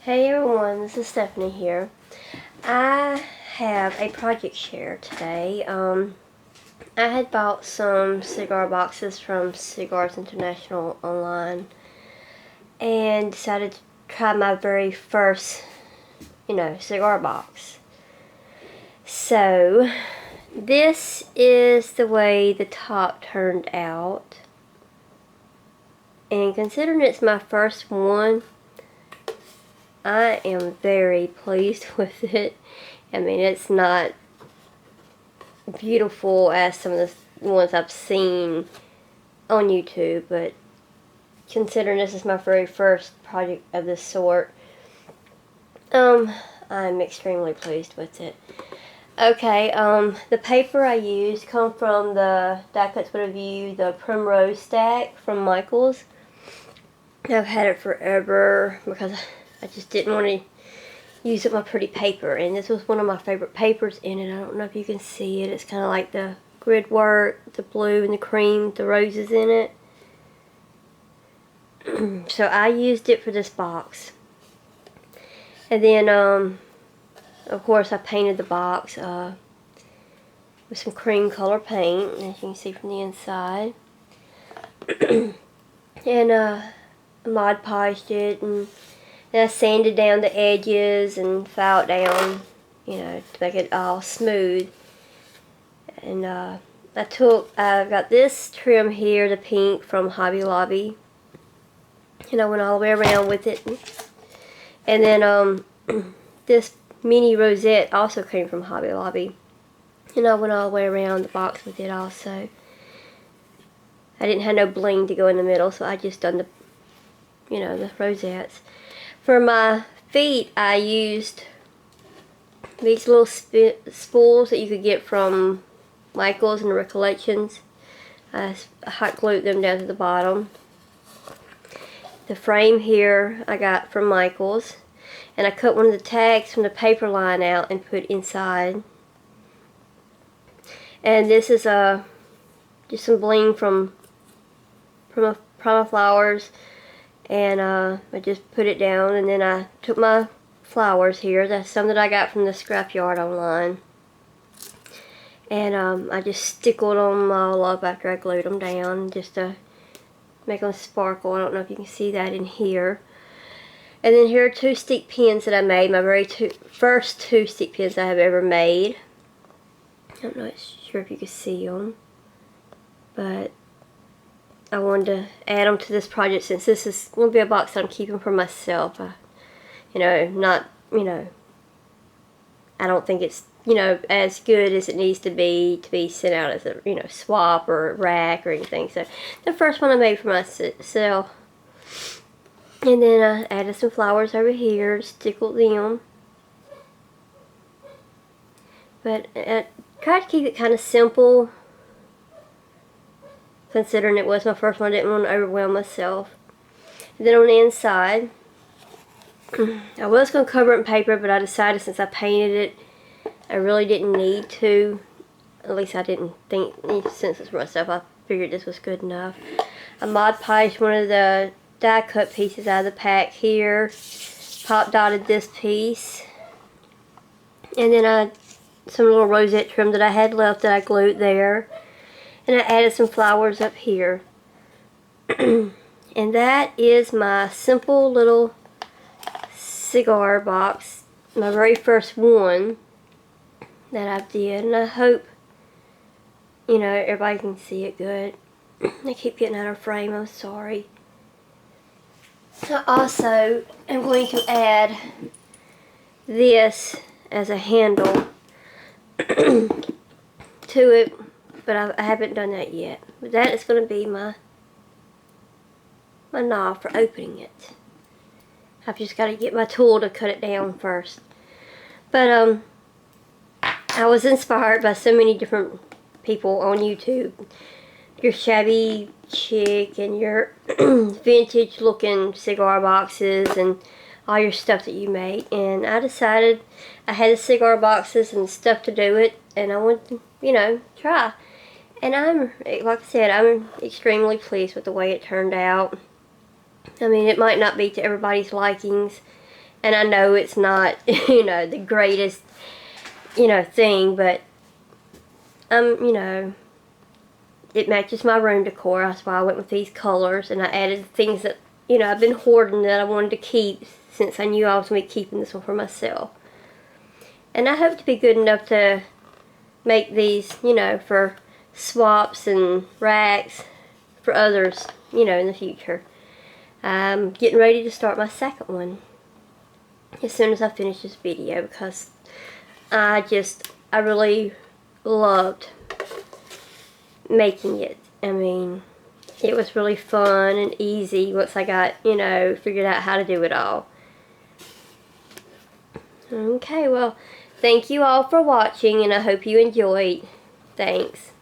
Hey everyone, this is Stephanie here. I have a project share today. I had bought some cigar boxes from Cigars International online and decided to try my very first, cigar box. So, this is the way the top turned out. And considering it's my first one, I am very pleased with it. I mean, it's not beautiful as some of the ones I've seen on YouTube, but considering this is my very first project of this sort, I'm extremely pleased with it. Okay, the paper I used come from the Die Cuts with a View, the Primrose stack from Michaels. I've had it forever because I just didn't want to use up my pretty paper, and this was one of my favorite papers in it. I don't know if you can see it. It's kind of like the grid work, the blue and the cream, the roses in it. So I used it for this box. And then, of course, I painted the box with some cream color paint, as you can see from the inside. And Mod polished it, and I sanded down the edges and filed down, to make it all smooth. And I've got this trim here, the pink from Hobby Lobby. And I went all the way around with it. And then this mini rosette also came from Hobby Lobby. And I went all the way around the box with it also. I didn't have no bling to go in the middle, so I just done the rosettes. For my feet, I used these little spools that you could get from Michaels and Recollections. I hot glued them down to the bottom. The frame here I got from Michaels, and I cut one of the tags from the paper line out and put inside. And this is just some bling from Prima Flowers. And I just put it down, and then I took my flowers here. That's some that I got from the scrapyard online. And I just stickled them all up after I glued them down, just to make them sparkle. I don't know if you can see that in here. And then here are two stick pins that I made, my very first two stick pins I have ever made. I'm not sure if you can see them, but I wanted to add them to this project since this is going to be a box that I'm keeping for myself. I don't think it's, as good as it needs to be sent out as a, swap or rack or anything. So the first one I made for myself. And then I added some flowers over here, stickled them. But I tried to keep it kind of simple, considering it was my first one. I didn't want to overwhelm myself. And then on the inside, I was going to cover it in paper, but I decided since I painted it, I really didn't need to. At least I didn't think, since it's for myself, I figured this was good enough. I Mod polished one of the die cut pieces out of the pack here. Pop dotted this piece. And then some little rosette trim that I had left that I glued there. And I added some flowers up here. And that is my simple little cigar box. My very first one that I did. And I hope, everybody can see it good. I keep getting out of frame, I'm sorry. I also am going to add this as a handle to it. But I haven't done that yet. But that is going to be my knob for opening it. I've just got to get my tool to cut it down first. But I was inspired by so many different people on YouTube. Your shabby chick and your vintage looking cigar boxes and all your stuff that you make. And I decided I had the cigar boxes and stuff to do it, and I wanted to, try. And like I said, I'm extremely pleased with the way it turned out. I mean, it might not be to everybody's likings, And I know it's not, you know, the greatest, you know, thing, but, you know, it matches my room decor. That's why I went with these colors, and I added things that, you know, I've been hoarding that I wanted to keep since I knew I was going to be keeping this one for myself. And I hope to be good enough to make these, you know, for swaps and racks for others, you know, in the future. I'm getting ready to start my second one as soon as I finish this video, because I really loved making it. I mean, it was really fun and easy once I got, you know, figured out how to do it all. Okay, well, thank you all for watching, and I hope you enjoyed. Thanks.